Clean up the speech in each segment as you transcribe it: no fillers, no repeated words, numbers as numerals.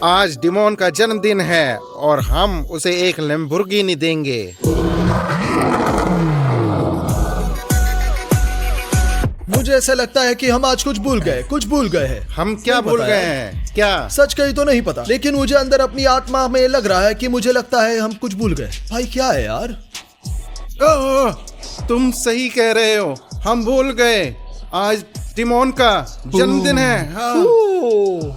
आज डिमोन का जन्मदिन है और हम उसे एक लैम्बोर्गिनी देंगे। मुझे ऐसा लगता है कि हम आज कुछ भूल गए हैं। हम क्या भूल गए हैं? क्या? सच कही तो नहीं पता, लेकिन मुझे अंदर अपनी आत्मा में लग रहा है कि मुझे लगता है हम कुछ भूल गए। भाई क्या है यार? तुम सही कह रहे हो, हम भूल गए। आज डिमोन का जन्मदिन है। हाँ।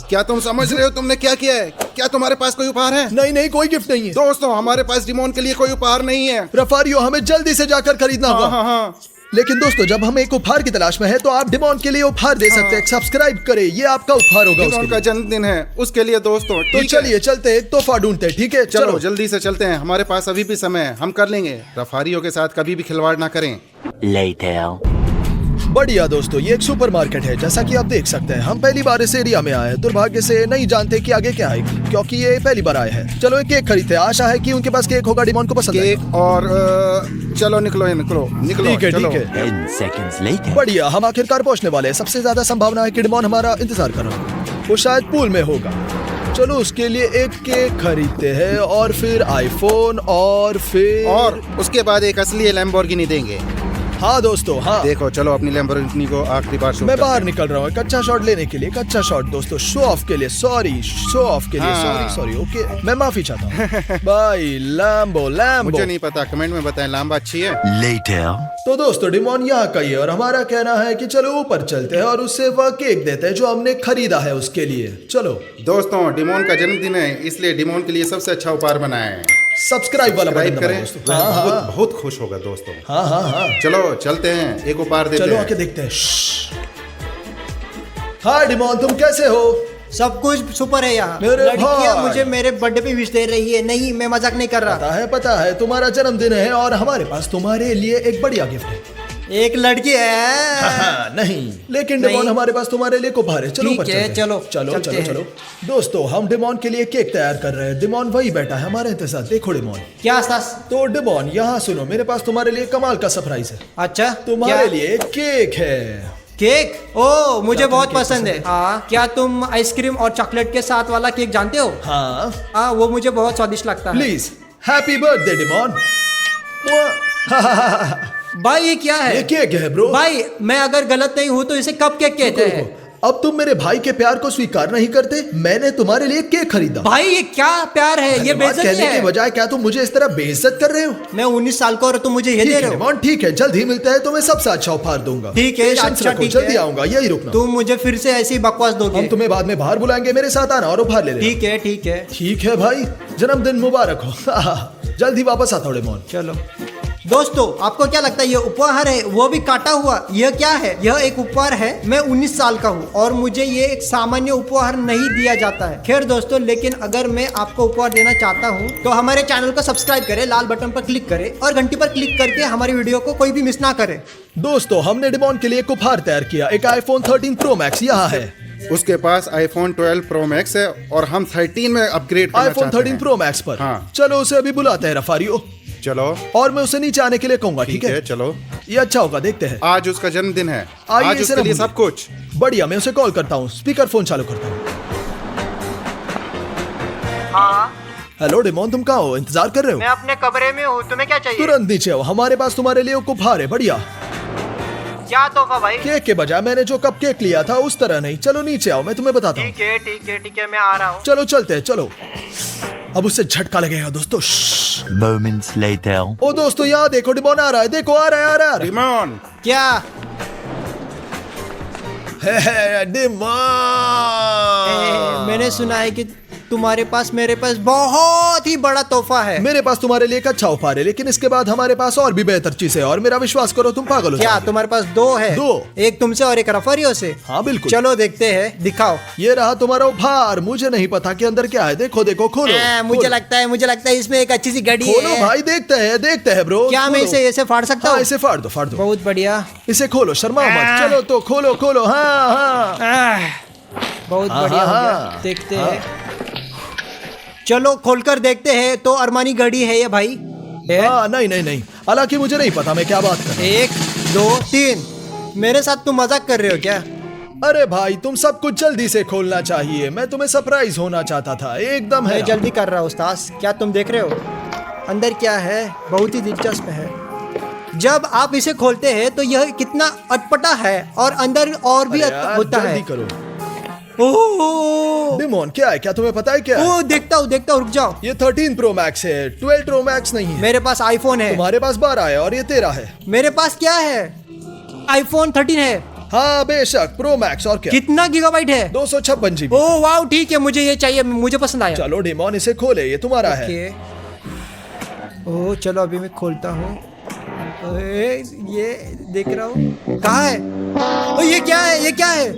क्या तुम समझ रहे हो तुमने क्या किया है? क्या तुम्हारे पास कोई उपहार है? नहीं, कोई गिफ्ट नहीं है दोस्तों, हमारे पास डिमोन के लिए कोई उपहार नहीं है। रफारियो, हमें जल्दी से जाकर खरीदना होगा। हाँ। लेकिन दोस्तों, जब हम एक उपहार की तलाश में हैं, तो आप डिमोन के लिए उपहार दे सकते हैं। सब्सक्राइब करें, ये आपका उपहार होगा। डिमोन का जन्मदिन है, उसके लिए दोस्तों। तो चलिए चलते हैं, तोहफा ढूंढते हैं। ठीक है, चलो जल्दी से चलते हैं, हमारे पास अभी भी समय है, हम कर लेंगे। रफारियों के साथ कभी भी खिलवाड़ ना करें। बढ़िया दोस्तों, ये एक सुपरमार्केट है, जैसा कि आप देख सकते हैं। हम पहली बार इस एरिया में आए हैं। दुर्भाग्य से नहीं जानते कि आगे क्या है, क्योंकि ये पहली बार आए हैं। चलो एक केक खरीदते हैं, आशा है कि उनके पास केक होगा, डिमोन को पसंद है। केक और चलो निकलो। ठीक है। बढ़िया, हम आखिरकार पहुंचने वाले हैं। सबसे ज्यादा संभावना है कि डिमोन हमारा इंतजार कर रहा है। वो शायद पूल में होगा। चलो उसके लिए एक केक खरीदते हैं और फिर आईफोन और उसके बाद एक असली लैम्बोर्गिनी देंगे। हाँ दोस्तों, हाँ देखो, चलो अपनी लैम्बोर्गिनी को आखिरी बार शूट। मैं बाहर निकल रहा हूँ कच्चा शॉट लेने के लिए। कच्चा शॉट दोस्तों, शो ऑफ के लिए। सॉरी। ओके, मैं माफी चाहता हूँ। Bye Lambo. मुझे नहीं पता, कमेंट में बताएं लैम्बो अच्छी है। तो दोस्तों, डिमोन यहाँ का ही है और हमारा कहना है कि चलो ऊपर चलते हैं और उससे वह केक देते हैं जो हमने खरीदा है उसके लिए। चलो दोस्तों, डिमोन का जन्मदिन है, इसलिए डिमोन के लिए सबसे अच्छा उपहार बनाया है। सब्सक्राइब वाला बटन करें। हाँ। बहुत खुश होगा दोस्तों। हाँ। चलो चलते हैं, एक उपहार देते हैं। चलो आके देखते हैं। हाय डिमोन, तुम कैसे हो? सब कुछ सुपर है यहाँ। लड़कियाँ मुझे मेरे बर्थडे पे विश दे रही है। नहीं, मैं मजाक नहीं कर रहा। पता है तुम्हारा जन्मदिन है और हमारे पास तुम्हारे लिए एक बढ़िया गिफ्ट है। एक लड़की है। नहीं, लेकिन डिमोन, हमारे पास तुम्हारे लिए उपहार है। चलो चलो। दोस्तों, हम डिमोन के लिए केक तैयार कर रहे हैं। डिमोन वही बैठा है हमारे इंतजार। देखो डिमोन, क्या सास? तो डिमोन यहाँ सुनो, मेरे पास तुम्हारे लिए कमाल का सरप्राइज है। अच्छा, तुम्हारे लिए केक है। केक? ओ, मुझे बहुत पसंद है। हाँ, क्या तुम आइसक्रीम और चॉकलेट के साथ वाला केक जानते हो? हाँ, वो मुझे बहुत स्वादिष्ट लगता है। Please, happy birthday demon. भाई ये क्या है? ये केक है ब्रो। भाई, मैं अगर गलत नहीं हूँ तो इसे कप केक कहते हैं। अब तुम मेरे भाई के प्यार को स्वीकार नहीं करते। मैंने तुम्हारे लिए केक खरीदा। भाई ये क्या प्यार है? ये बेइज्जती है। कहने के बजाय क्या तुम मुझे इस तरह बेइज्जत कर रहे हो? मैं 19 साल का और तुम मुझे ये दे रहे हो? ठीक है, जल्द ही मिलता है, तुम्हें सबसे अच्छा उपहार दूंगा। ठीक है, अच्छा ठीक है, जल्दी आऊंगा, यही रुकना। तुम मुझे फिर से ऐसी बकवास दोगे? हम तुम्हें बाद में बाहर बुलाएंगे, मेरे साथ आना और उपहार ले लेना। ठीक है भाई, जन्मदिन मुबारक हो। जल्द ही वापस आता हूँ डिमोन। चलो दोस्तों, आपको क्या लगता है ये उपहार है, वो भी काटा हुआ? यह क्या है? यह एक उपहार है। मैं 19 साल का हूँ और मुझे ये एक सामान्य उपहार नहीं दिया जाता है। खैर दोस्तों, लेकिन अगर मैं आपको उपहार देना चाहता हूँ तो हमारे चैनल को सब्सक्राइब करें, लाल बटन पर क्लिक करें और घंटी पर क्लिक करके हमारी वीडियो को कोई भी मिस ना करे। दोस्तों, हमने डिमोन के लिए एक उपहार तैयार किया। एक iPhone 13 Pro Max यहाँ है। उसके पास iPhone 12 Pro Max है और हम 13 में अपग्रेड करना चाहते हैं। iPhone 13 Pro Max पर। हाँ। चलो उसे अभी बुलाते हैं रफारियो। चलो, और मैं उसे नीचे आने के लिए कहूंगा। ठीक है, चलो। ये अच्छा होगा, देखते हैं। आज उसका जन्मदिन है, आज उसके लिए सब कुछ बढ़िया। मैं उसे कॉल करता हूँ, स्पीकर फोन चालू करता हूँ। हाँ हेलो डिमोन, तुम कहाँ हो? इंतजार कर रहे हो? मैं अपने कमरे में हूँ, तुम्हें क्या चाहिए? तुरंत नीचे आओ, हमारे पास तुम्हारे लिए एक उपहार है। बढ़िया। क्या तोहफा भाई? केक के बजाय मैंने जो कप केक लिया था उस तरह नहीं। चलो नीचे आओ, मैं तुम्हें बताता हूँ। ठीक है, मैं आ रहा हूँ। चलो चलते हैं, चलो। अब उससे झटका लगेगा दोस्तों। Moments later. ओ दोस्तों, यहाँ देखो, डिमोन आ रहा है। देखो, आ रहा है। डिमोन, क्या? डिमोन, मैंने सुना है कि तुम्हारे पास मेरे पास बहुत ही बड़ा तोहफा है। मेरे पास तुम्हारे लिए एक अच्छा उपहार है, लेकिन इसके बाद हमारे पास और भी बेहतर चीज है। और मेरा विश्वास करो, तुम पागल हो क्या जाओगे। तुम्हारे पास दो है? दो। एक तुमसे और एक रफारियो से। हाँ बिल्कुल। चलो देखते हैं, दिखाओ। ये रहा तुम्हारा उपहार। मुझे नहीं पता कि अंदर क्या है। देखो देखो, खोलो। मुझे लगता है इसमें एक अच्छी सी घड़ी है। खोलो भाई, देखते हैं ब्रो। क्या मैं इसे ऐसे फाड़ सकता हूँ? इसे फाड़ दो। बहुत बढ़िया। इसे खोलो, शर्माओ मत। चलो तो खोलो। हाँ। बहुत बढ़िया हो गया। देखते हैं। चलो खोलकर देखते हैं। तो अरमानी घड़ी है ये भाई? नहीं। हालांकि मुझे नहीं पता मैं क्या बात कर रहा हूँ। 1 2 3। मेरे साथ तुम मजाक कर रहे हो क्या? अरे भाई तुम सब कुछ जल्दी से खोलना चाहिए, मैं तुम्हें सरप्राइज होना चाहता था, एकदम है। मैं जल्दी कर रहा हूँ उस्ताद। क्या तुम देख रहे हो अंदर क्या है? बहुत ही दिलचस्प है। जब आप इसे खोलते हैं तो यह कितना अटपटा है और अंदर और भी अरे यार, होता है। जल्दी करो। ओह डिमोन क्या है, क्या तुम्हें पता है क्या है? ओह, देखता हूँ, रुक जाओ। ये 13 प्रो मैक्स है, 12 प्रो मैक्स नहीं है। मेरे पास आईफोन है। तुम्हारे पास 12 है और ये 13 है। मेरे पास क्या है? आईफोन 13 है। हाँ बेशक, प्रो मैक्स और क्या। कितना गीगाबाइट है? 256 GB। ओह वाह, ठीक है, मुझे ये चाहिए, मुझे पसंद आया। चलो डिमोन इसे खोले, ये तुम्हारा है। ओके। ओह चलो अभी मैं खोलता हूँ। ये देख रहा हूँ, कहाँ है? ओह ये क्या है? ये क्या है?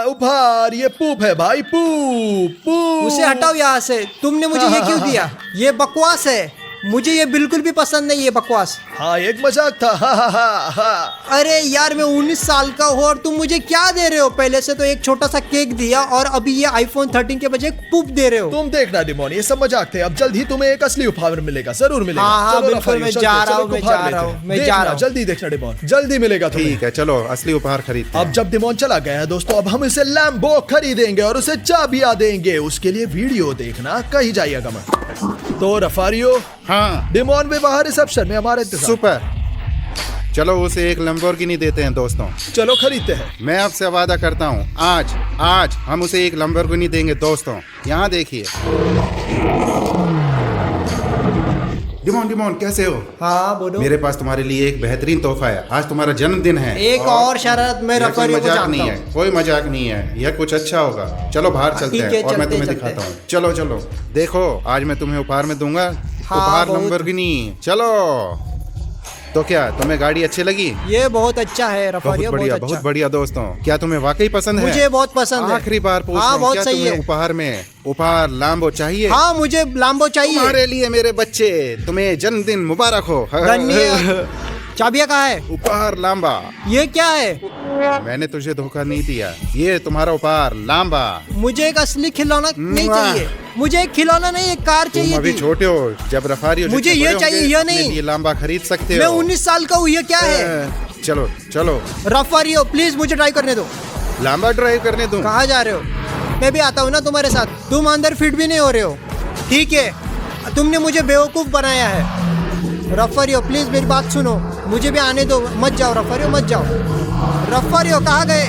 उपहार, ये पूप है भाई, पूप। उसे हटाओ यहाँ से। तुमने मुझे ये क्यों दिया? ये बकवास है, मुझे ये बिल्कुल भी पसंद नहीं, ये बकवास। हाँ एक मजाक था। हा। अरे यार, मैं 19 साल का हूँ और तुम मुझे क्या दे रहे हो? पहले से तो एक छोटा सा केक दिया और अभी ये आईफोन 13 के बजाय पूप दे रहे हो। तुम देखना डिमोन, ये सब मजाक थे। अब जल्द ही तुम्हें एक असली उपहार मिलेगा, जरूर मिलेगा। हाँ, चलो बिल्कुल, रफारियो, मैं चलते, जा रहा चलो हूँ, मैं उपहार जा रहा लेते हूँ, हैं। मैं जा देखना, रहा हूँ। जल्दी देखना डिमोन, जल्दी मिलेगा तुम्हें। ठीक है, चलो असली उपहार खरीदते अब हैं। जब डिमोन चला गया है दोस्तों, अब हम इसे लैम्बो खरीदेंगे और उसे चाबियां देंगे। उसके लिए वीडियो देखना, कहीं जाइएगा मत। तो रफारियो, हाँ डिमोन भी बाहर रिसेप्शन में हमारे इंतजार। सुपर। चलो उसे एक लंबोर्गिनी देते हैं दोस्तों। चलो खरीदते हैं। मैं आपसे वादा करता हूँ, आज हम उसे एक लंबोर्गिनी देंगे दोस्तों। यहाँ देखिए। डिमोन कैसे हो? हाँ बोलो। मेरे पास तुम्हारे लिए एक बेहतरीन तोहफा है। आज तुम्हारा जन्मदिन है। एक और शरत, मैं यह कोई रफारियो को मजाक जानता नहीं हूँ। है, कोई मजाक नहीं है, यह कुछ अच्छा होगा। चलो बाहर चलते ठीक हैं है, और मैं चलते, तुम्हें चलते। दिखाता हूँ। चलो देखो, आज मैं तुम्हें उपहार में दूंगा। उपहार बहुत। लंबोर्गिनी। चलो तो क्या तुम्हें गाड़ी अच्छी लगी? ये बहुत अच्छा है बहुत रफारियो, बढ़िया, बहुत बढ़िया दोस्तों। क्या तुम्हें वाकई पसंद है? मुझे बहुत पसंद है। आखिरी बार पूछ रहा हाँ, हूँ, बहुत क्या सही तुम्हें है। उपहार में उपहार लाम्बो चाहिए? हाँ, मुझे लाम्बो चाहिए। तुम्हारे लिए मेरे बच्चे, तुम्हें जन्मदिन मुबारक हो। धन्यवाद। चाबियां कहाँ है? उपहार लाम्बा। ये क्या है? मैंने तुझे धोखा नहीं दिया, ये तुम्हारा उपहार लाम्बा। मुझे एक असली खिलौना नहीं वाह। चाहिए। मुझे एक खिलौना नहीं, एक कार तुम चाहिए अभी थी। छोटे हो, जब रफारियो मुझे जितने ये बड़े चाहिए, होंगे, ये अपने नहीं। लिए लाम्बा खरीद सकते मैं हो। 19 साल का हूँ, ये क्या है? चलो रफारियो प्लीज मुझे ड्राइव करने दो। लाम्बा ड्राइव करने दूं? कहाँ जा रहे हो? मैं भी आता हूँ ना तुम्हारे साथ। तुम अंदर फिट भी नहीं हो रहे हो। ठीक है, तुमने मुझे बेवकूफ बनाया है। रफारियो प्लीज मेरी बात सुनो, मुझे भी आने दो। मत जाओ रफारियो, मत जाओ। रफारियो कहाँ गए?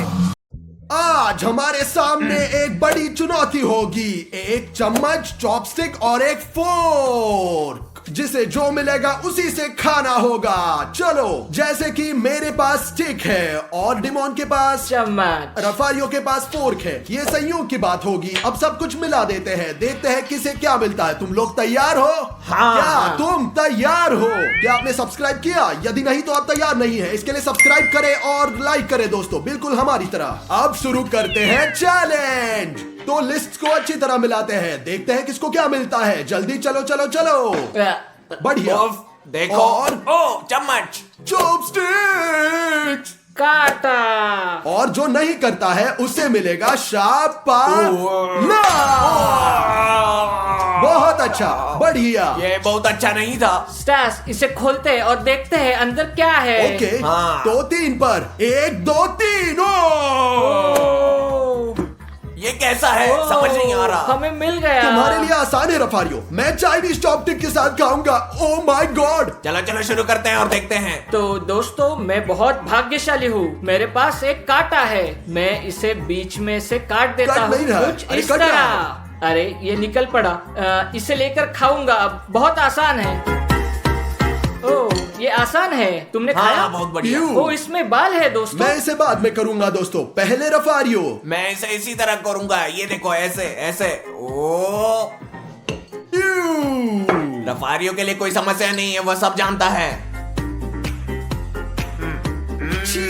आज हमारे सामने एक बड़ी चुनौती होगी। एक चम्मच, चॉपस्टिक और एक फोर्क, जिसे जो मिलेगा उसी से खाना होगा। चलो, जैसे कि मेरे पास स्टिक है और डिमोन के पास चम्मच, रफारियो के पास फोर्क है। ये संयोग की बात होगी। अब सब कुछ मिला देते हैं, देखते हैं किसे क्या मिलता है। तुम लोग तैयार हो? हाँ। क्या तुम तैयार हो? क्या आपने सब्सक्राइब किया? यदि नहीं तो आप तैयार नहीं है। इसके लिए सब्सक्राइब करें और लाइक करें दोस्तों, बिल्कुल हमारी तरह। अब शुरू करते हैं चैलेंज। तो लिस्ट को अच्छी तरह मिलाते हैं, देखते हैं किसको क्या मिलता है। जल्दी चलो। बढ़िया। देखो। और ओ चम्मच, चॉपस्टिक्स। काटा। और जो नहीं करता है उसे मिलेगा शाबाश। बहुत अच्छा, बढ़िया। ये बहुत अच्छा नहीं था। स्टास, इसे खोलते हैं और देखते हैं अंदर क्या है। ओके, हाँ। तो 3 पर 1 2 3। ये कैसा है? समझ नहीं आ रहा। हमें मिल गया। तुम्हारे लिए आसान है रफारियो, मैं चाइनीज चॉपस्टिक के साथ खाऊंगा। Oh my God. चलो शुरू करते हैं और देखते हैं। तो दोस्तों, मैं बहुत भाग्यशाली हूँ। मेरे पास एक कांटा है। मैं इसे बीच में से काट देता कट हूँ, नहीं रहा है। कुछ अरे इस कट रहा तरह। अरे ये निकल पड़ा। इसे लेकर खाऊंगा अब। बहुत आसान है। ओह, ये आसान है। तुमने खाया? हाँ, बहुत बढ़िया। यू। ओ, इसमें बाल है दोस्तों। मैं इसे बाद में करूंगा दोस्तों, पहले रफारियो। मैं इसे इसी तरह करूंगा। ये देखो, ऐसे। ओ, रफारियो के लिए कोई समस्या नहीं है, वह सब जानता है। छी,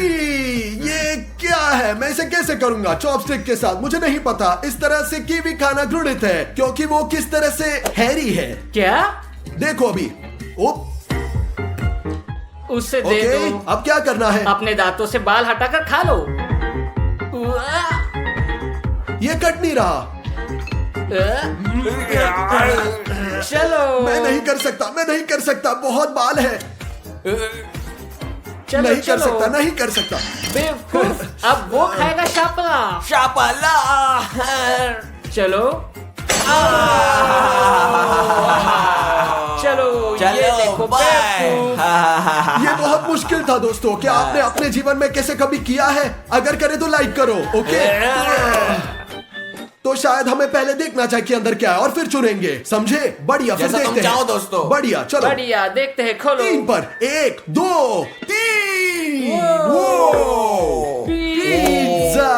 ये क्या है? मैं इसे कैसे करूंगा चॉपस्टिक के साथ? मुझे नहीं पता। इस तरह से कीवी खाना घृणित है, क्योंकि वो किस तरह से हैरी है। क्या? देखो अभी। ओप, उससे दे ओके, दो। अब क्या करना है? अपने दांतों से बाल हटाकर खा लो। ये कट नहीं रहा। चलो। मैं नहीं कर सकता, बहुत बाल है। चलो नहीं कर चलो। सकता, नहीं कर सकता। बेवकूफ, अब वो खाएगा शापला। शापला। चलो चलो, ये देखो बाय। बेवकूफ। ये बहुत मुश्किल था दोस्तों। क्या आपने अपने जीवन में कैसे कभी किया है? अगर करे तो लाइक करो। ओके, तो शायद हमें पहले देखना चाहिए कि अंदर क्या है और फिर चुनेंगे, समझे? बढ़िया, फिर जैसा तुम देखते चाहो हैं दोस्तों। बढ़िया, चलो बढ़िया, देखते हैं, खोलो। 3 पर 1 2 3। वो पिज्जा।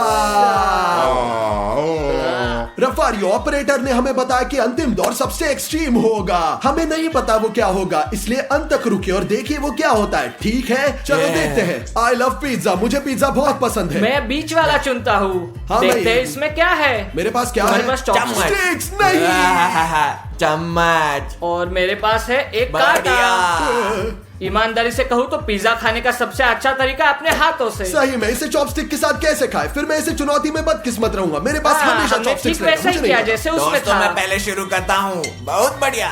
रफारियो ऑपरेटर ने हमें बताया कि अंतिम दौर सबसे एक्सट्रीम होगा। हमें नहीं पता वो क्या होगा, इसलिए अंत तक रुकिए और देखिए वो क्या होता है। ठीक है, चलो देखते हैं। आई लव पिज्जा, मुझे पिज्जा बहुत पसंद है। मैं बीच वाला चुनता हूँ। हाँ, देखते मैं- हैं इसमें क्या है। मेरे पास क्या तुम्हारे है? पास चॉपस्टिक Chopsticks नहीं। चम्मच। और मेरे पास है एक कांटा। बढ़िया। ईमानदारी से कहूँ तो पिज्जा खाने का सबसे अच्छा तरीका अपने हाथों से। सही में इसे चॉपस्टिक के साथ कैसे खाए? फिर मैं इसे चुनौती में बदकिस्मत रहूंगा। मेरे पास हाँ, हमेशा हमने चॉपस्टिक्स ठीक रहेगा, वैसा ही मुझे नहीं किया पता। जैसे उसमें दोस्तों था। मैं पहले शुरू करता हूँ। बहुत बढ़िया।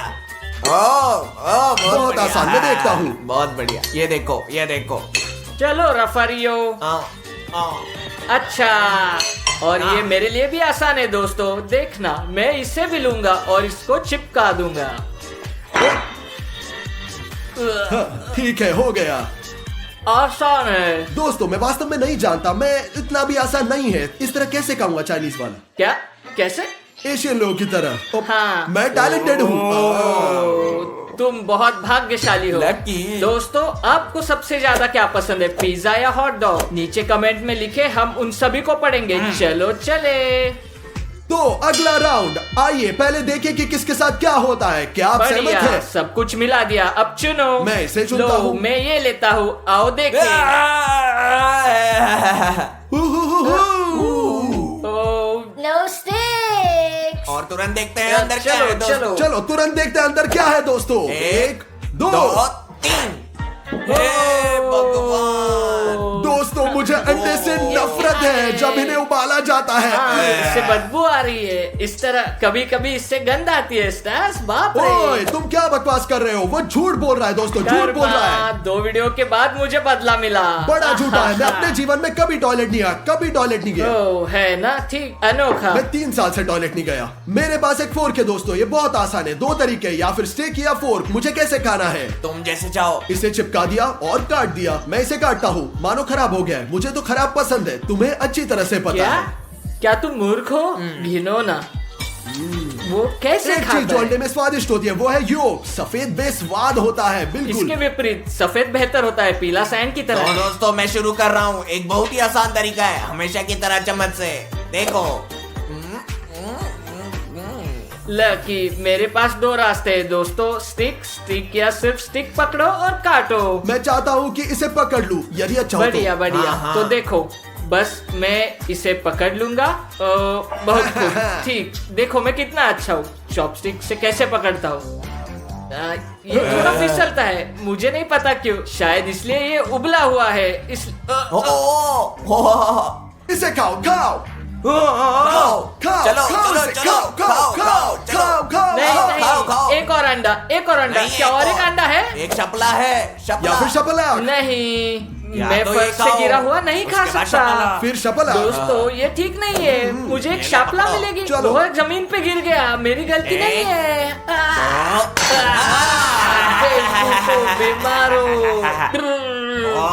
बहुत बहुत आसान, मैं देखता हूँ। बहुत बढ़िया। ये देखो, ये देखो। चलो रफारियो। आ, आ। अच्छा, और ये मेरे लिए भी आसान है दोस्तों। देखना, मैं इसे भी लूंगा और इसको चिपका दूंगा। हाँ, ठीक है, हो गया। आसान है। दोस्तों मैं वास्तव में नहीं जानता, मैं इतना भी आसान नहीं है। इस तरह कैसे खाऊंगा चाइनीज वाला? क्या? कैसे? एशियन लोगों की तरह। हाँ। मैं टैलेंटेड हूँ। तुम बहुत भाग्यशाली हो। Lucky। दोस्तों, आपको सबसे ज्यादा क्या पसंद है, पिज्जा या हॉट डॉग? नीचे कमेंट में लिखे, हम उन सभी को पढ़ेंगे। चलो चले। तो अगला राउंड, आइए पहले देखें कि किसके साथ क्या होता है। क्या आप सहमत बढ़िया, हैं? सब कुछ मिला दिया। अब चुनो। मैं इसे चुनता लो, हूँ। मैं ये लेता हूँ। आओ देखें। ओ, No sticks. और तुरंत देखते हैं अंदर क्या चलो, है दोस्तों। चलो। चलो तुरंत देखते हैं अंदर क्या है दोस्तों। 1 2 3। हे भगवान। दोस्तों मुझे अंडे से नफरत है जब इन्हें उबाला जाता हाँ, है। इससे बदबू आ रही है। इस तरह कभी कभी इससे गंध आती है। स्टार्स, बाप ओए रे। तुम क्या बकवास कर रहे हो? वो झूठ बोल रहा है दोस्तों, झूठ बोल रहा है। 2 वीडियो के बाद मुझे बदला मिला। बड़ा झूठा है। मैं अपने जीवन में कभी टॉयलेट नहीं आया, कभी टॉयलेट नहीं गया। ओ, है ना, ठीक, अनोखा। मैं 3 साल से टॉयलेट नहीं गया। मेरे पास एक फोर्क है दोस्तों, ये बहुत आसान है। 2 तरीके, या फिर स्टिक या फोर्क। मुझे कैसे खाना है? तुम जैसे चाहो। इसे चिपका दिया और काट दिया। मैं इसे काटता हूँ, मानो खराब हो गया है। मुझे तो खराब पसंद है, तुम्हें अच्छी तरह से पता क्या? है। क्या तुम मूर्ख हो? घिनौना। वो कैसे एक चीज खाता जो है? अंडे में स्वादिष्ट होती है वो है योग। सफेद बेस्वाद होता है, बिल्कुल। इसके विपरीत सफेद बेहतर होता है, पीला सैंड की तो तरह। दोस्तों मैं शुरू कर रहा हूँ। एक बहुत ही आसान तरीका है, हमेशा की तरह चम्मच से। देखो। लकी, मेरे पास 2 रास्ते हैं दोस्तों। स्टिक या सिर्फ स्टिक पकड़ो और काटो। मैं चाहता हूँ कि इसे पकड़ लूं, यदि अच्छा हो तो। बढ़िया बढ़िया। हाँ, हाँ। तो देखो, बस मैं इसे पकड़ लूंगा। बहुत खूब, ठीक। देखो मैं कितना अच्छा हूँ। चॉपस्टिक से कैसे पकड़ता हूँ। ये थोड़ा फिसलता है, मुझे नहीं पता क्यों। शायद इसलिए ये उबला हुआ है। इसे खाओ, खाओ, खाओ। खाओ, चलो खाओ चलो इसे, चलो खाओ, खाओ, खाओ, खाओ, खाओ। नहीं खाओ, नहीं, खाओ। एक और अंडा, एक और अंडा। नहीं, क्या और एक अंडा है? एक शपला है। शपला। या फिर शपला, नहीं, या मैं तो फर्श ये से खाओ, गिरा हुआ नहीं खा उसके बाद सकता। शपला। फिर शपला। दोस्तों ये ठीक नहीं है। मुझे एक शापला मिलेगी। चलो। वो जमीन पे गिर गया, मेरी गलती नहीं है। बीमारो।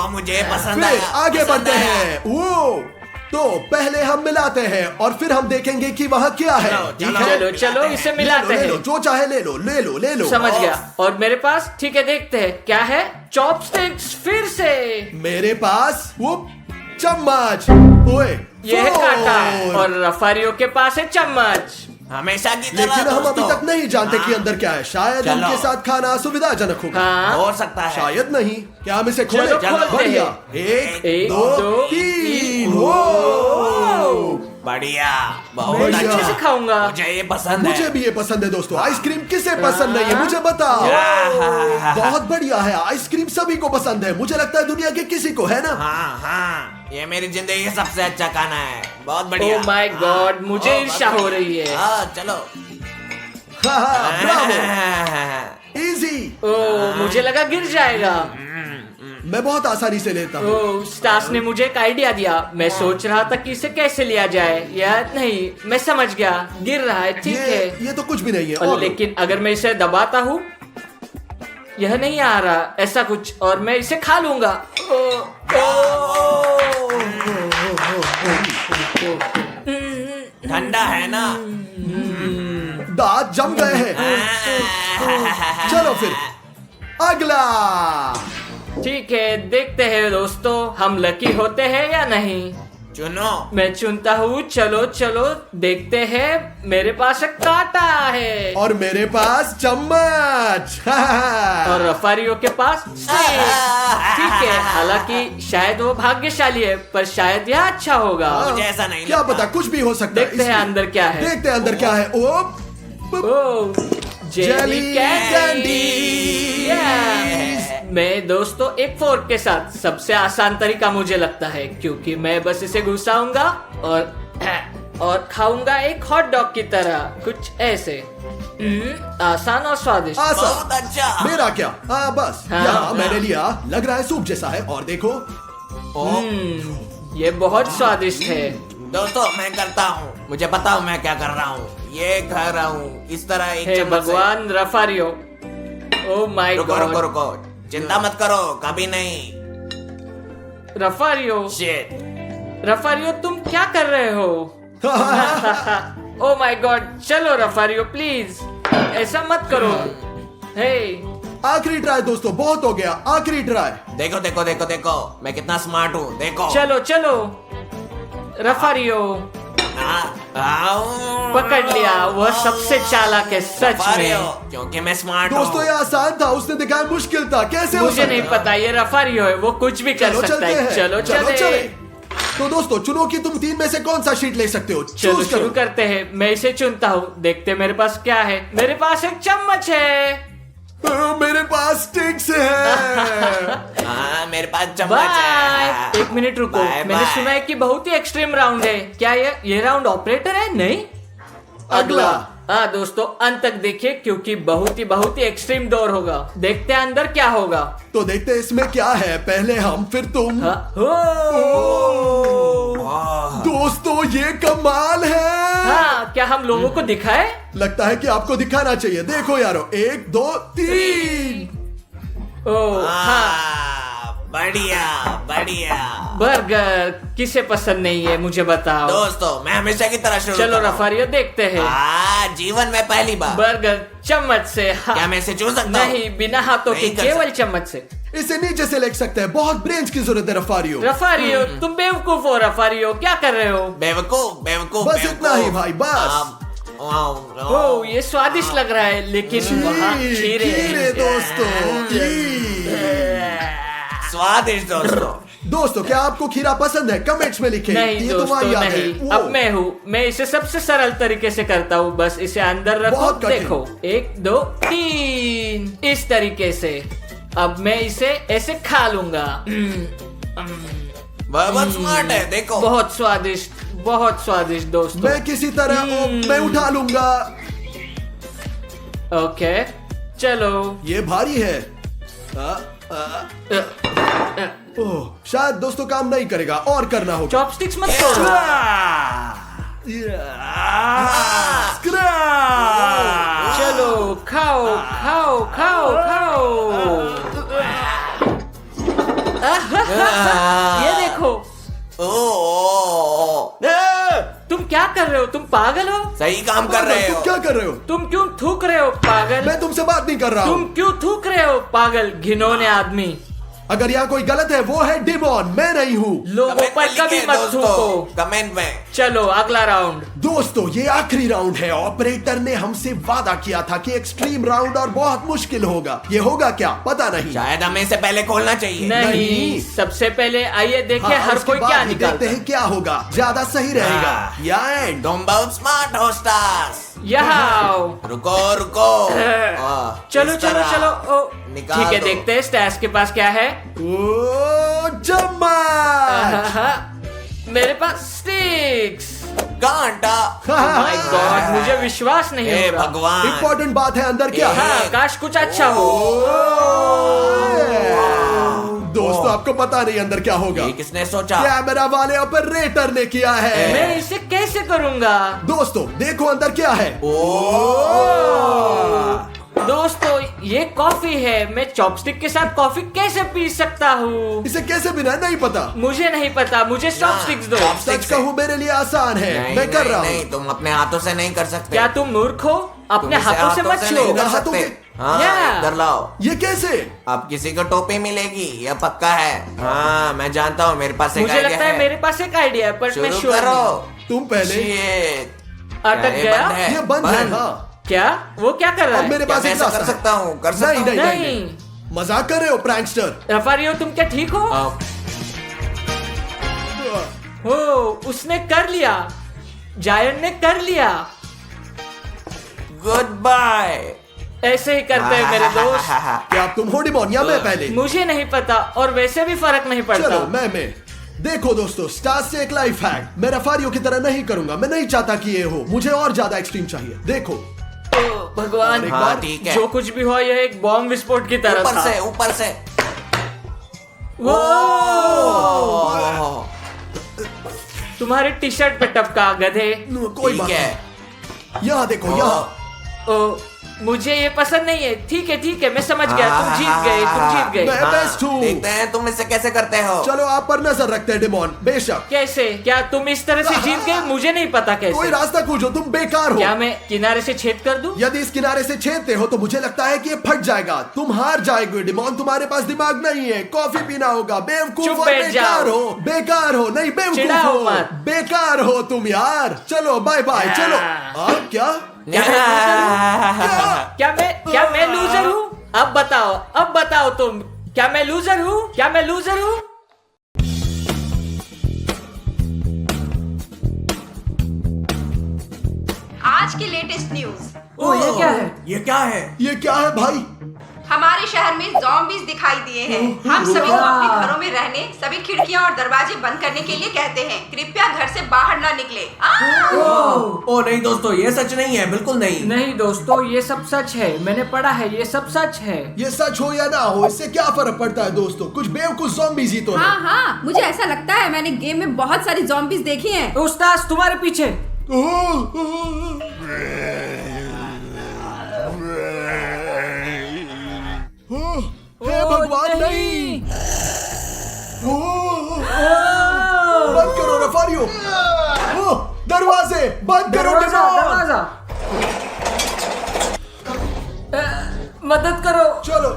मुझे पसंद फिर आया। आगे पसंद बढ़ते आया। हैं। वो तो पहले हम मिलाते हैं और फिर हम देखेंगे कि वहाँ क्या है। चलो, ठीक चलो। है? चलो चलो, इसे ले लो, मिलाते ले लो, हैं। जो चाहे ले लो, ले लो, ले लो। समझ गया। और मेरे पास, ठीक है, देखते हैं क्या है। चॉपस्टिक्स फिर से। मेरे पास वो चम्मच। ओए, ये है कांटा। फोर्क। और रफारियो के पास है चम्मच। हमेशा की तरह लेकिन हम अभी दोस्तों। तक नहीं जानते कि अंदर क्या है। शायद चलो। उनके साथ खाना सुविधाजनक होगा। हाँ, हो सकता है। शायद नहीं। क्या हम इसे खोलें? चलो, खोलते बढ़िया। हैं। 1 एक, 2 दो, 3। बढ़िया। बहुत बढ़िया। अच्छा। अच्छे से खाऊंगा। मुझे ये पसंद मुझे है। भी ये पसंद है दोस्तों। आइसक्रीम किसे पसंद नहीं है मुझे बताओ। बहुत बढ़िया है, आइसक्रीम सभी को पसंद है। मुझे लगता है दुनिया के किसी को, है ना? हाँ हाँ, ये मेरी जिंदगी का सबसे अच्छा खाना है। बहुत बढ़िया। Oh my God, मुझे ईर्ष्या हो रही है। हाँ चलो। Bravo, easy. ओ मुझे लगा गिर जाएगा। मैं बहुत आसानी से लेता हूँ। ओ स्टास ने मुझे एक आइडिया दिया। मैं सोच रहा था कि इसे कैसे लिया जाए या नहीं, मैं समझ गया, गिर रहा है, ठीक है। ये तो कुछ भी नहीं है। और लेकिन अगर मैं इसे दबाता हूँ, यह नहीं आ रहा, ऐसा कुछ, और मैं इसे खा लूंगा। ठंडा है ना? दांत जम गए हैं। चलो फिर अगला। ठीक है, देखते हैं दोस्तों, हम लकी होते हैं या नहीं। चुनो। मैं चुनता हूँ। चलो चलो देखते हैं। मेरे पास एक कांटा है और मेरे पास चम्मच। और रफारियों के पास स्टिक। ठीक है, हालांकि शायद वो भाग्यशाली है, पर शायद यह अच्छा होगा। मुझे ऐसा नहीं क्या लगता। पता, कुछ भी हो सकता है। देखते हैं अंदर क्या है। देखते हैं अंदर क्या है। ओ जेली कैंडी। मैं दोस्तों एक फोर्क के साथ, सबसे आसान तरीका मुझे लगता है, क्योंकि मैं बस इसे घुसाऊंगा और खाऊंगा एक हॉट डॉग की तरह, कुछ ऐसे। आसान और स्वादिष्ट। बहुत अच्छा। मेरा क्या? बस हाँ, यहाँ मैंने लिया, लग रहा है सूप जैसा है। और देखो, ये बहुत स्वादिष्ट है। दोस्तों मैं करता हूँ, मुझे पता हूँ मैं क्या कर रहा हूँ। ये खा रहा हूँ इस तरह एक हे चम्मच से। भगवान रफारियो, ओ माय रुको रुको गॉड। रुको, चिंता मत करो, कभी नहीं। रफारियो, शिट। रफारियो तुम क्या कर रहे हो? ओ माय गॉड, चलो रफारियो प्लीज, ऐसा मत करो। हे आखिरी ट्राई दोस्तों, बहुत हो गया। आखिरी ट्राई। देखो देखो देखो देखो, मैं कितना स्मार्ट हूँ, देखो। चलो चलो रफारियो, पकड़ लिया। वह सबसे चालाक है सच में। क्योंकि मैं स्मार्ट हूँ। दोस्तों ये आसान था, उसने दिखाया मुश्किल था। कैसे हो मुझे सकता? नहीं पता, ये रफारियो है, वो कुछ भी कर चलो सकता चलते है। हैं। चलो चले। चले। तो दोस्तों चुनो कि तुम तीन में से कौन सा शीट ले सकते हो। चलो चूज शुरू करो। करते हैं। मैं इसे चुनता हूँ, देखते मेरे पास क्या है। मेरे पास एक चम्मच है। मेरे पास स्टिक्स है। हाँ मेरे पास चम्मच बाय। है। एक मिनट रुको, बाय, मैंने बाय। सुना है कि बहुत ही एक्सट्रीम राउंड है। क्या ये राउंड ऑपरेटर है? नहीं, अगला। हाँ दोस्तों अंत तक देखिए, क्योंकि बहुत ही एक्सट्रीम दौर होगा। देखते हैं अंदर क्या होगा। तो देखते हैं इसमें क्या है। पहले हम, फिर तुम। हाँ, हो। दोस्तों ये कमाल है। हाँ, क्या हम लोगों को दिखाए? लगता है कि आपको दिखाना चाहिए। देखो यारो, 1 2 3। ओ हाँ, बढ़िया बढ़िया। बर्गर किसे पसंद नहीं है, मुझे बताओ। दोस्तों मैं हमेशा की तरह शुरू चलो कर रहा हूँ। रफारियो देखते हैं। जीवन में पहली बार। बर्गर चम्मच से। हाँ। क्या मैं इसे छू सकता हूँ? नहीं, बिना हाथों के, नहीं कर केवल चम्मच से। इसे नीचे से ले सकते हैं। बहुत ब्रेन्स की जरूरत है रफारियो। रफारियो तुम बेवकूफ हो। रफारियो क्या कर रहे हो? बेवकूफ बेवकूफ। बस इतना ही भाई, बस। ओ ये स्वादिष्ट लग रहा है, लेकिन वहाँ खीरे खीरे दोस्तों। स्वादिष्ट दोस्तों। दोस्तों क्या आपको खीरा पसंद है? कमेंट्स में लिखें। नहीं ये दोस्तों तुम्हारी याद नहीं। है। अब मैं हूँ, मैं इसे सबसे सरल तरीके से करता हूँ। बस इसे अंदर रखो, बहुत कठिन। देखो 1 2 3 इस तरीके से। अब मैं इसे ऐसे खा लूंगा। बहुत स्मार्ट है, देखो। बहुत स्वादिष्ट दोस्तों। मैं किसी तरह मैं उठा लूंगा। ओके चलो। ये भारी है। ओह, शायद दोस्तों काम नहीं करेगा, और करना होगा। चॉपस्टिक्स मत तोड़ो। चलो खाओ खाओ खाओ खाओ। ये देखो। तुम क्या कर रहे हो? तुम पागल हो? सही काम कर रहे तुम हो। क्या कर रहे हो? तुम क्यों थूक रहे हो पागल? मैं तुमसे बात नहीं कर रहा तुम हूँ। क्यों थूक रहे हो पागल घिनौने आदमी? अगर यहाँ कोई गलत है वो है डिमोन, मैं नहीं हूँ। लोगों कमेंट पर में कभी लिखे मत दोस्तों, थूको। कमेंट में। चलो अगला राउंड। दोस्तों ये आखिरी राउंड है। ऑपरेटर ने हमसे वादा किया था कि एक्सट्रीम राउंड और बहुत मुश्किल होगा। ये होगा क्या पता नहीं। शायद हमें इसे पहले खोलना चाहिए। नहीं, सबसे पहले आइए देखें हाँ, हर उसके कोई बाद क्या ही देखते निकालता है। हैं क्या होगा। ज्यादा सही रहेगा। हाँ। या एंड। तुम बहुत स्मार्ट हो स्टार्स। यहाँ रुको रुको। चलो इस चलो तरह चलो। ओ, निकाल ठीक है, दो। देखते हैं स्टैश के पास क्या है। ओ चम्मच। मेरे पास स्टिक्स। कांटा। माय गॉड, मुझे विश्वास नहीं हे हो रहा। भगवान। इम्पोर्टेंट बात है, अंदर क्या है? हाँ, काश कुछ अच्छा हो। दोस्तों, आपको पता नहीं अंदर क्या होगा। ये किसने सोचा? कैमरा वाले ऑपरेटर ने किया है। मैं इसे कैसे करूंगा? दोस्तों देखो अंदर क्या है। दोस्तों, ये कॉफी है। मैं चॉपस्टिक के साथ कॉफी कैसे पी सकता हूँ? इसे कैसे बिना नहीं पता। मुझे नहीं पता, मुझे चॉपस्टिक्स दो। सच कहूँ मेरे लिए आसान है, नहीं, मैं कर रहा हूँ। नहीं, तुम अपने हाथों से नहीं कर सकते। क्या तुम मूर्ख हो? अपने तुम इसे हाथों से मत नहीं छुओ। कर हाथों सकते। के- हाँ, Yeah. इधर लाओ। ये कैसे? अब किसी को टोपी मिलेगी, यह पक्का है। हाँ, मैं जानता हूँ, मेरे पास एक मुझे आइडिया लगता है मेरे पास एक आइडिया है, पर मैं शुरू श्योर करो। नहीं। तुम पहले। Shit. अटक क्या ये गया? बंद है? ये बंद है। हाँ, क्या? वो क्या कर रहा अब है? मेरे क्या पास मैं एक ऐसा रास्ता कर है। सकता हूँ? कर सकता नहीं, हूँ? नहीं, नहीं। मजाक कर रहे हो प्रैंकस्टर? रफारियो, तुम क्या ठीक हो? हो, उसने कर लिया। जायन ने कर लिया। Goodbye. ऐसे ही करते हैं मेरे दोस्त। क्या तुम हो डिमोन या मैं पहले? मुझे नहीं पता, और वैसे भी फर्क नहीं पड़ता। चलो मैं। देखो दोस्तों, स्टार्स से एक लाइफ हैक। मैं रफारियो की तरह नहीं करूंगा। मैं नहीं चाहता कि ये हो। मुझे और ज्यादा एक्सट्रीम चाहिए। देखो ओ, भगवान, हाँ, ठीक है। जो कुछ भी हो, यह एक बॉम्ब विस्फोट की तरह ऊपर था। से, ऊपर से। वो ओह, तुम्हारी टी शर्ट पे टपका, गधे। कोई बात ठीक है। नहीं। यहाँ देखो, यहाँ। ओ, मुझे ये पसंद नहीं है। ठीक है, मैं समझ गया। तुम जीत गए, तुम जीत गए। मैं बेस्ट हूँ। देखते हैं तुम इससे कैसे करते हो। चलो आप पर नजर रखते हैं डिमोन। बेशक कैसे? क्या तुम इस तरह से जीत गए? मुझे नहीं पता कोई कैसे। रास्ता खोजो, तुम बेकार हो। क्या मैं किनारे से छेद कर दूं? यदि इस किनारे से छेदते हो तो मुझे लगता है कि ये फट जाएगा। तुम हार जाएगे डिमोन। तुम्हारे पास दिमाग नहीं है। कॉफी पीना होगा। बेवकूफ चुप और बैठ बेकार जाओ। हो। बेकार हो, नहीं बेवकूफ चिढ़ाओ हो। मत। बेकार हो तुम यार। चलो बाय बाय। चलो आप क्या? क्या मैं लूजर हूँ? अब बताओ तुम। क्या मैं लूजर हूँ? आज की लेटेस्ट न्यूज। ओ, ये क्या है? ये क्या है? ये क्या है भाई? हमारे शहर में ज़ॉम्बीज़ दिखाई दिए हैं। हम सभी को अपने घरों में रहने, सभी खिड़कियां और दरवाजे बंद करने के लिए कहते हैं। कृपया घर से बाहर ना निकले। ओ नहीं दोस्तों, ये सच नहीं है, बिल्कुल नहीं। नहीं दोस्तों, ये सब सच है। मैंने पढ़ा है, ये सब सच है। ये सच हो या ना हो, इससे क्या फर्क पड़ता है दोस्तों? कुछ बेवकूफ ज़ॉम्बीज़ ही तो है। हाँ, मुझे ऐसा लगता है मैंने गेम में बहुत सारी ज़ॉम्बीज़ देखी हैं। उस्ताद, तुम्हारे पीछे। हे भगवान, नहीं। बंद करो रफारियो। दरवाजे बंद करो डिमोन। दरवाजा। मदद करो। चलो।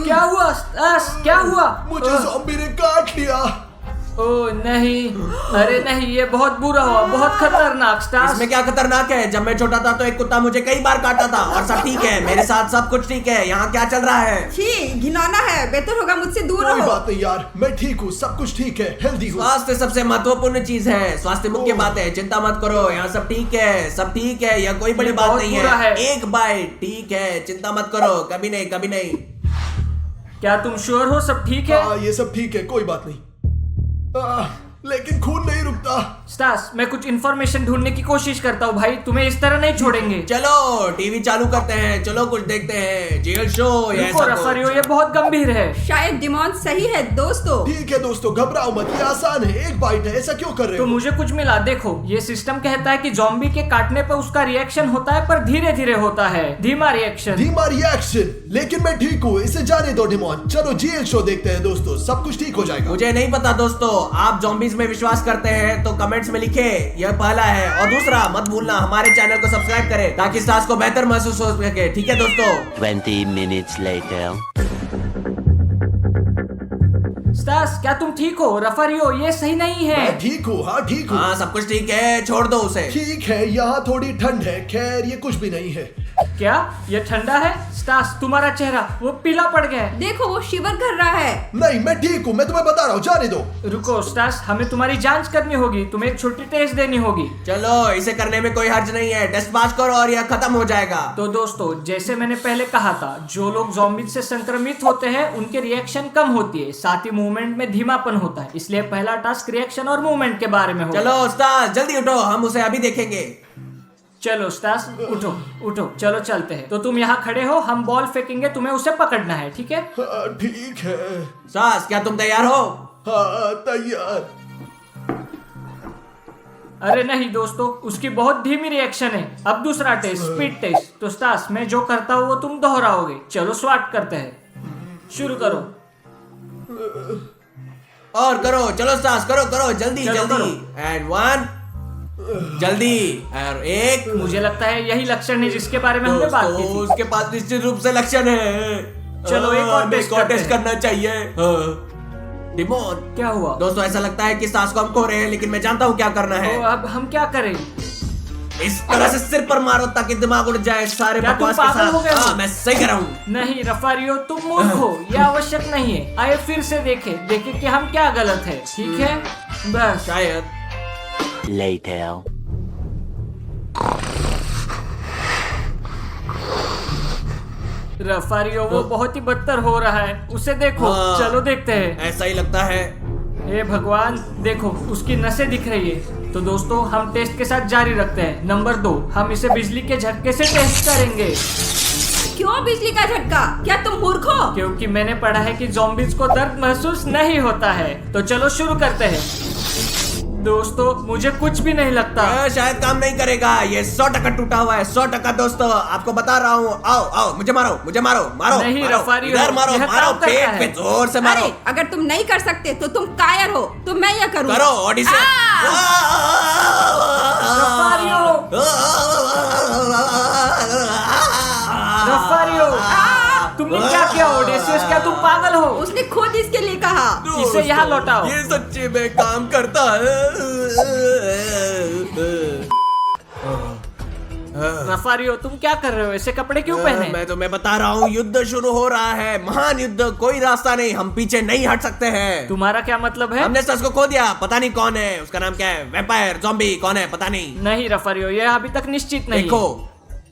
क्या हुआ उस्ताद? क्या हुआ? मुझे ज़ॉम्बी ने काट लिया। ओ नहीं, अरे नहीं, ये बहुत बुरा हुआ, बहुत खतरनाक। स्टार्स, इसमें क्या खतरनाक है? जब मैं छोटा था तो एक कुत्ता मुझे कई बार काटा था और सब ठीक है। मेरे साथ सब कुछ ठीक है। यहाँ क्या चल रहा है? छी, घिनौना है। बेहतर होगा मुझसे दूर कोई रहो। बात नहीं यार, मैं ठीक हूँ। सब कुछ ठीक है, हेल्दी हूँ। स्वास्थ्य सबसे महत्वपूर्ण चीज है। स्वास्थ्य मुख्य बात है। चिंता मत करो, यहाँ सब ठीक है, सब ठीक है। यह कोई बड़ी ये बात बहुत नहीं बुरा है। है। एक बाइट, ठीक है, चिंता मत करो। कभी नहीं। क्या तुम श्योर हो सब ठीक है? हाँ, ये सब ठीक है, कोई बात नहीं। लेकिन खून नहीं रुकता। स्टार्स, मैं कुछ इन्फॉर्मेशन ढूंढने की कोशिश करता हूँ भाई। तुम्हें इस तरह नहीं छोड़ेंगे। चलो टीवी चालू करते हैं। चलो कुछ देखते हैं। जेल शो या रुको ऐसा रफारियो, कुछ। ये बहुत गंभीर है। शायद डिमोन सही है दोस्तों। ठीक है दोस्तों, घबराओ मत। ये आसान है, एक बाइट है। ऐसा क्यों कर रहे तो हो? मुझे कुछ मिला। देखो, ये सिस्टम कहता है कि ज़ॉम्बी के काटने पर उसका रिएक्शन होता है, पर धीरे धीरे होता है। धीमा रिएक्शन। धीमा रिएक्शन। लेकिन मैं ठीक हूँ, इसे जाने दो डिमोन। चलो जेल शो देखते हैं दोस्तों, सब कुछ ठीक हो जाएगा। मुझे नहीं पता दोस्तों, आप ज़ॉम्बीज़ में विश्वास करते हैं तो कमेंट्स में लिखे। यह पहला है। और दूसरा, मत भूलना हमारे चैनल को सब्सक्राइब करें ताकि स्टार्स को बेहतर महसूस हो सके। ठीक है दोस्तों? 20 minutes later. स्टार्स, क्या तुम ठीक हो? रफारियो, ये सही नहीं है। मैं ठीक हूँ। हाँ ठीक हूँ। हाँ, सब कुछ ठीक है, छोड़ दो उसे। ठीक है, यहाँ थोड़ी ठंड है। खैर ये कुछ भी नहीं है। क्या ये ठंडा है? स्टास, तुम्हारा चेहरा वो पीला पड़ गया है। देखो वो शिवर कर रहा है। नहीं, मैं ठीक हूँ, मैं तुम्हें बता रहा हूँ, जाने दो। रुको स्टास, हमें तुम्हारी जांच करनी होगी, तुम्हें एक छोटी टेस्ट देनी होगी। चलो, इसे करने में कोई हर्ज नहीं है। टेस्ट पास करो और यह खत्म हो जाएगा। तो दोस्तों, जैसे मैंने पहले कहा था, जो लोग ज़ॉम्बीज से संक्रमित होते हैं उनकी रिएक्शन कम होती है, साथ ही मूवमेंट में धीमापन होता है। इसलिए पहला टास्क रिएक्शन और मूवमेंट के बारे में होगा। चलो स्टास, जल्दी उठो, हम उसे अभी देखेंगे। चलो स्टास, उठो उठो, चलो चलते हैं। तो तुम यहाँ खड़े हो, हम बॉल फेंकेंगे, तुम्हें उसे पकड़ना है, ठीक है? हाँ, ठीक है। स्टास, क्या तुम तैयार हो? हाँ, तैयार। अरे नहीं दोस्तों, उसकी बहुत धीमी रिएक्शन है। अब दूसरा टेस्ट, स्पीड टेस्ट। तो स्टास, मैं जो करता हूँ वो तुम दोहराओगे। चलो स्वाट करते हैं, शुरू करो। और करो, चलो स्टास, करो करो, जल्दी चलो, जल्दी। एंड 1, जल्दी, और 1। मुझे लगता है यही लक्षण है जिसके बारे में हमने बात की थी। उसके पास निश्चित रूप से लक्षण है। चलो, एक और टेस्ट करते हैं। करना चाहिए। डिमोन, क्या हुआ? दोस्तों, ऐसा लगता है कि सांस को हम खो रहे हैं, लेकिन मैं जानता हूँ क्या करना है। तो अब हम क्या करें? इस तरह से सिर पर मारो ताकि दिमाग उड़ जाए सारे क्या तुम बकवास के पागल हो गए साथ। हो? हाँ, मैं सही कर रहा हूँ। नहीं रफारियो, तुम मूर्ख हो, यह आवश्यक नहीं है। आइए फिर से देखें कि हम क्या गलत है, ठीक है? बस। शायद। Later. रफारियो, वो बहुत ही बदतर हो रहा है, उसे देखो। हाँ। चलो देखते हैं। ऐसा ही लगता है। हे भगवान, देखो उसकी नसें दिख रही है। तो दोस्तों, हम टेस्ट के साथ जारी रखते हैं। नंबर 2, हम इसे बिजली के झटके से टेस्ट करेंगे। क्यों बिजली का झटका? क्या तुम मूर्ख हो? क्योंकि मैंने पढ़ा है कि ज़ॉम्बीज को दर्द महसूस नहीं होता है। तो चलो शुरू करते हैं। दोस्तों, मुझे कुछ भी नहीं लगता। शायद काम नहीं करेगा। ये 100% टूटा हुआ है, 100% दोस्तों, आपको बता रहा हूँ। आओ आओ, मुझे मारो, मुझे मारो, मारो। नहीं मारो, रफारियो, इधर मारो, यह मारो, काम करता पेट है। पे जोर से मारो। अरे अगर तुम नहीं कर सकते तो तुम कायर हो, तो मैं यह करूँ। करो ऑडिशन। रफारियो, रफारियो, तुमने क्या किया? ओडेसियस, क्या तुम पागल हो? उसने खुद इसके लिए कहा। इसे यहाँ लौटाओ। ये सच्चे में काम करता है। रफारियो, तुम क्या कर रहे हो? ऐसे कपड़े क्यों पहने? मैं तुम्हें बता रहा हूँ, युद्ध शुरू हो रहा है, महान युद्ध। कोई रास्ता नहीं, हम पीछे नहीं हट सकते हैं। तुम्हारा क्या मतलब है? हमने सच को खो दिया, पता नहीं कौन है, उसका नाम क्या है, वैम्पायर, ज़ॉम्बी, कौन है पता नहीं। नहीं रफारियो, यह अभी तक निश्चित नहीं। देखो,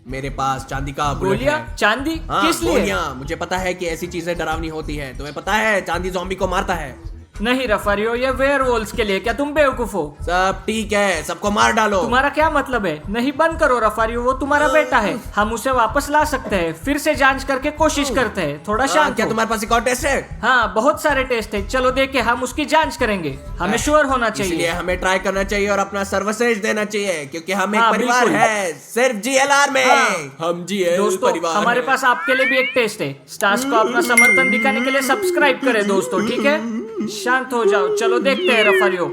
मेरे पास चांदी का बुलेट गोलियां? है। चांदी? हाँ, किस लिए? गोलियां। मुझे पता है कि ऐसी चीजें डरावनी होती है। तुम्हें पता है चांदी ज़ॉम्बी को मारता है। नहीं रफारियो, ये वेयरवोल्व्स के लिए। क्या तुम बेवकूफ हो? सब ठीक है, सबको मार डालो। तुम्हारा क्या मतलब है? नहीं, बंद करो रफारियो, वो तुम्हारा बेटा है। हम उसे वापस ला सकते हैं। फिर से जांच करके कोशिश करते हैं। थोड़ा शांत क्या हो। तुम्हारे पास एक और टेस्ट है? हाँ, बहुत सारे टेस्ट है। चलो देखे, हम उसकी जांच करेंगे। हमें श्योर होना इसलिए चाहिए। हमें ट्राई करना चाहिए और अपना सर्वश्रेष्ठ देना चाहिए, क्योंकि हम एक हाँ, परिवार बिल्कुल। है, सिर्फ जीएलआर में। हाँ। हम जीएल दोस्तों, परिवार हमारे हैं। पास आपके लिए भी एक टेस्ट है। स्टार्स को अपना समर्थन दिखाने के लिए सब्सक्राइब करें दोस्तों, ठीक है? शांत हो जाओ, चलो देखते हैं रफारियो।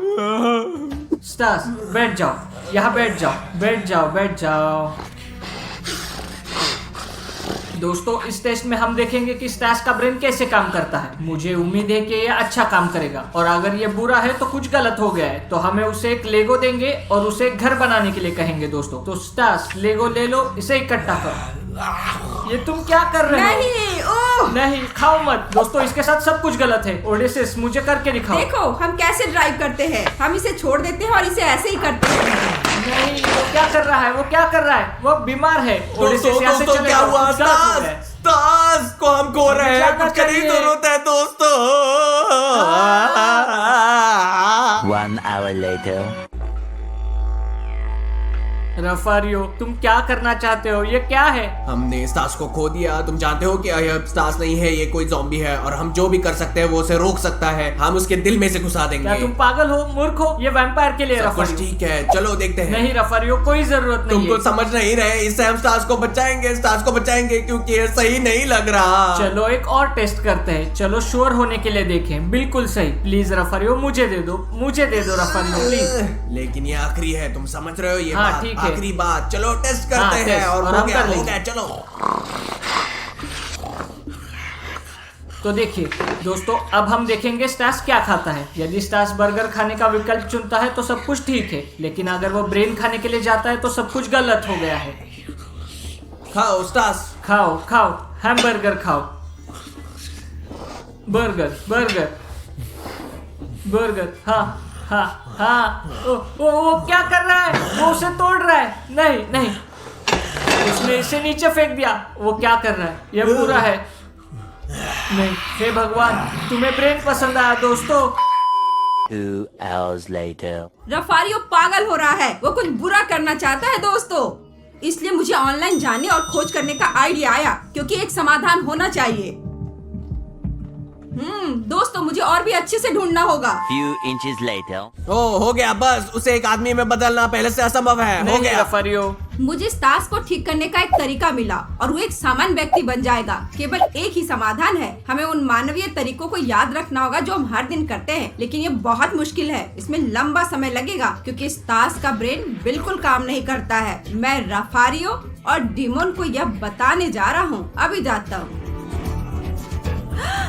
स्टार्स, बैठ जाओ, यहाँ बैठ जाओ, बैठ जाओ, बैठ जाओ। दोस्तों, इस टेस्ट में हम देखेंगे कि स्टार्स का ब्रेन कैसे काम करता है। मुझे उम्मीद है कि ये अच्छा काम करेगा, और अगर ये बुरा है तो कुछ गलत हो गया है, तो हमें उसे एक लेगो देंगे और उसे एक घर बनाने के लिए कहेंगे दोस्तों। तो स्टार्स, लेगो ले लो, इसे इकट्ठा करो। ये तुम क्या कर रहे हो? नहीं, ओह! नहीं, खाओ मत। दोस्तों, इसके साथ सब कुछ गलत है। ओडेसिस, मुझे करके दिखाओ। देखो हम कैसे ड्राइव करते हैं। हम इसे छोड़ देते हैं और इसे ऐसे ही करते हैं। नहीं, वो क्या कर रहा है? वो क्या कर रहा है? वो बीमार है। ओडेसिस, दोस्तों, यहाँ से दोस्तों, चले क्या जाओ। हुआ? कुछ गलत हो रहा है। स्टार्स को हम खो रहे हैं, जाना कुछ करने की चाहिए। जरूरत है दोस्तों। 1 hour later. रफारियो, तुम क्या करना चाहते हो? ये क्या है? हमने स्टार्स को खो दिया। तुम जानते हो कि यह स्टार्स नहीं है, ये कोई ज़ॉम्बी है, और हम जो भी कर सकते हैं वो उसे रोक सकता है। हम उसके दिल में से घुसा देंगे। क्या तुम पागल हो, मूर्ख हो? ये वैम्पायर के लिए सब कुछ रफारियो। ठीक है, चलो देखते हैं। नहीं रफारियो, कोई जरूरत नहीं तुमको है। समझ नहीं रहे, इससे हम स्टार्स को बचाएंगे, स्टार्स को बचाएंगे, क्योंकि ये सही नहीं लग रहा। चलो एक और टेस्ट करते हैं। चलो श्योर होने के लिए देखें। बिल्कुल सही। प्लीज रफारियो, मुझे दे दो, मुझे दे दो रफारियो, प्लीज। लेकिन ये आखिरी है, तुम समझ रहे हो? ये हाँ, बात ठीक है। आखिरी बात। चलो टेस्ट करते हाँ, हैं। टेस्ट, और और हो हम गया, कर हो लेंगे। गया, चलो। तो देखिए दोस्तों, अब हम देखेंगे स्टार्स क्या खाता है। यदि स्टार्स बर्गर खाने का विकल्प चुनता है तो सब कुछ ठीक है, लेकिन अगर वो ब्रेन खाने के लिए जाता है तो सब कुछ गलत हो गया है। खाओ स्टास। खाओ खाओ हैमबर्गर खाओ। Burger burger burger. हाँ हाँ हाँ। वो क्या कर रहा है? वो उसे तोड़ रहा है। नहीं नहीं, उसने इसे नीचे फेंक दिया। वो क्या कर रहा है? यह पूरा है। नहीं, हे भगवान, तुम्हें ब्रेन पसंद आया दोस्तों। 2 hours later. रफारियो पागल हो रहा है, वो कुछ बुरा करना चाहता है दोस्तों। इसलिए मुझे ऑनलाइन जानने और खोज करने का आइडिया आया, क्योंकि एक समाधान होना चाहिए। दोस्तों, मुझे और भी अच्छे से ढूंढना होगा। Few inches later. हो गया, बस उसे एक आदमी में बदलना पहले से असंभव है। हो नहीं गया। रफारियो, मुझे स्टार्स को ठीक करने का एक तरीका मिला और वो एक सामान्य व्यक्ति बन जाएगा। केवल एक ही समाधान है, हमें उन मानवीय तरीकों को याद रखना होगा जो हम हर दिन करते हैं, लेकिन ये बहुत मुश्किल है। इसमें लंबा समय लगेगा क्योंकि स्टार्स का ब्रेन बिल्कुल काम नहीं करता है। मैं रफारियो और डिमोन को यह बताने जा रहा हूँ। अभी जाता हूँ।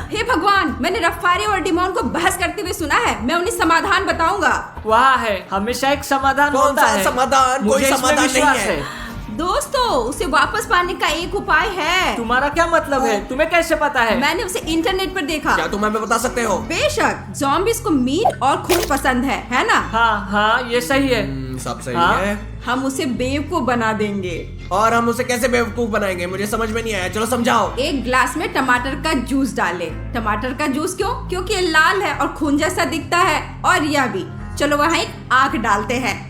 हे भगवान, मैंने रफारियो और डिमोन को बहस करते हुए सुना है। मैं उन्हें समाधान बताऊंगा। वहाँ है, हमेशा एक समाधान कौन होता सा है। समाधान? मुझे कोई इसमें समाधान नहीं विश्वास है। दोस्तों, उसे वापस पाने का एक उपाय है। तुम्हारा क्या मतलब है? तुम्हें कैसे पता है? मैंने उसे इंटरनेट पर देखा। क्या तुम हमें बता सकते हो? बेशक, ज़ॉम्बीज़ को मीट और खून पसंद है ना? हाँ हाँ, ये सही है। सब सही हाँ? है। हम उसे बेवकूफ बना देंगे। और हम उसे कैसे बेवकूफ बनाएंगे? मुझे समझ में नहीं आया। चलो समझाओ। एक ग्लास में टमाटर का जूस डालें। टमाटर का जूस क्यों? क्योंकि ये लाल है और खून जैसा दिखता है। और यह भी। चलो वहाँ एक आंख डालते हैं।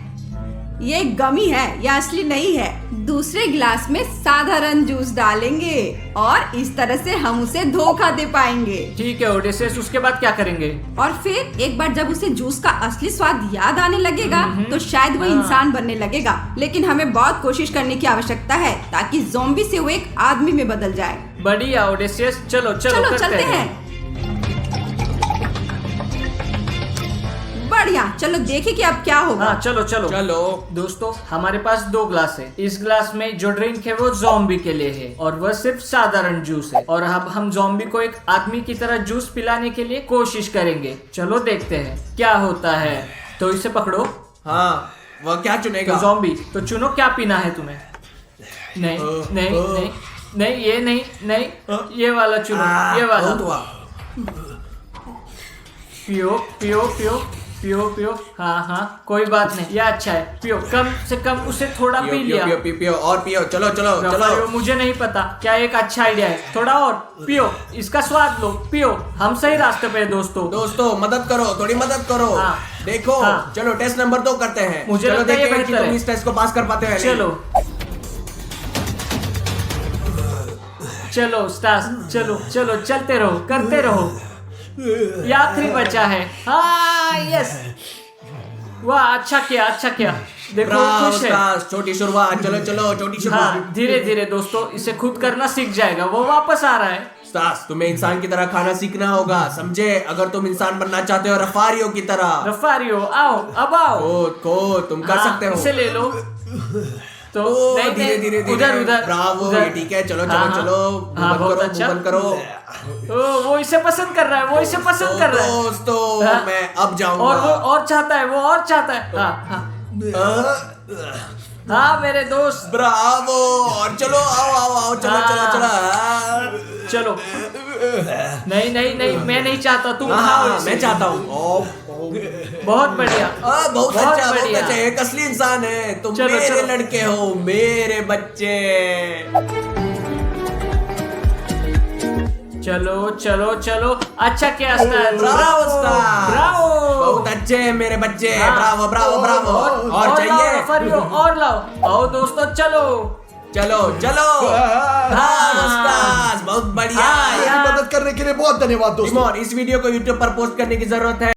ये एक गमी है, यह असली नहीं है। दूसरे ग्लास में साधारण जूस डालेंगे और इस तरह से हम उसे धोखा दे पाएंगे। ठीक है ओडेसियस, उसके बाद क्या करेंगे? और फिर एक बार जब उसे जूस का असली स्वाद याद आने लगेगा तो शायद वो इंसान बनने लगेगा। लेकिन हमें बहुत कोशिश करने की आवश्यकता है ताकि ज़ॉम्बी से वो एक आदमी में बदल जाए। बढ़िया ओडेसियस, चलो चलो चलते हैं। बढ़िया, चलो देखें कि अब क्या होगा। हाँ चलो चलो चलो दोस्तों, हमारे पास 2 ग्लास है। इस ग्लास में जो ड्रिंक है वो ज़ॉम्बी के लिए है और वह सिर्फ साधारण जूस है। और अब हम ज़ॉम्बी को एक आदमी की तरह जूस पिलाने के लिए कोशिश करेंगे। चलो देखते हैं क्या होता है। तो इसे पकड़ो। हाँ, वह क्या चुनेगा? तो ज़ॉम्बी, तो चुनो क्या पीना है तुम्हें। नहीं नहीं नहीं नहीं, ये नहीं नहीं, ये वाला चुनो, ये वाला। बहुत हुआ। पियो पियो पियो पियो पियो। हाँ हाँ, कोई बात नहीं, ये अच्छा है। पियो, कम से कम उसे थोड़ा पी लिया। पियो पियो पियो और पियो। चलो चलो रफारियो, चलो। मुझे नहीं पता, क्या एक अच्छा आइडिया है। थोड़ा और पियो, इसका स्वाद लो, पियो। हम सही रास्ते पे हैं दोस्तों। मदद करो, थोड़ी मदद करो। हाँ। देखो, हाँ। चलो टेस्ट नंबर 2 करते हैं। मुझे चलो लगता है ये देखें कि बेहतर तुम है। इस टेस्ट को पास कर पाते हो या नहीं। चलो चलो स्टार्स, चलो चलो, चलते रहो, करते रहो। ये आखिरी बचा है। हाँ यस, वाह, अच्छा किया अच्छा किया। देखो ब्रावो खुश है। स्टार्स, छोटी शुरुआत। चलो चलो, छोटी शुरुआत। हाँ, धीरे धीरे दोस्तों, इसे खुद करना सीख जाएगा। वो वापस आ रहा है। स्टार्स, तुम्हें इंसान की तरह खाना सीखना होगा, समझे? अगर तुम इंसान बनना चाहते हो रफारियो की तरह। रफारियो, आओ, अब आओ। को तुम कर हाँ, सकते हो। इसे ले लो। तो नहीं, धीरे नहीं, धीरे उधर उधर। ब्रावो, उधर। ये ठीक है। चलो हाँ, चलो चलो, हाँ, मूव बहुत करो, अच्छा। मूव करो। वो इसे पसंद कर रहा है, वो इसे पसंद कर रहा है। दोस्तों, हाँ। मैं अब जाऊंगा। और वो और चाहता है, वो और चाहता है। हाँ हाँ हाँ मेरे दोस्त, ब्रावो। और चलो, आओ आओ आओ, चलो हाँ। चलो चलो। चलो। नहीं नहीं नहीं, मैं नहीं चाहता, तुम खाओ हाँ, इसे। मैं चाहता हूँ। बहुत बढ़िया, बहुत अच्छा, बहुत बढ़िया। अच्छा। एक असली इंसान है। तुम चलो, मेरे चलो। लड़के हो, मेरे बच्चे। चलो चलो चलो, अच्छा क्या स्टार। ब्रावो स्टार, ब्रावो, बहुत अच्छे हैं मेरे बच्चे। हाँ। Bravo Bravo Bravo. और लाओ चाहिए? रफारियो, और लाओ। आओ दोस्तों, चलो चलो चलो। हाँ, स्टार्स, बहुत बढ़िया। हाँ, मेरी मदद करने के लिए बहुत धन्यवाद दोस्तों। इस वीडियो को YouTube पर पोस्ट करने की जरूरत है।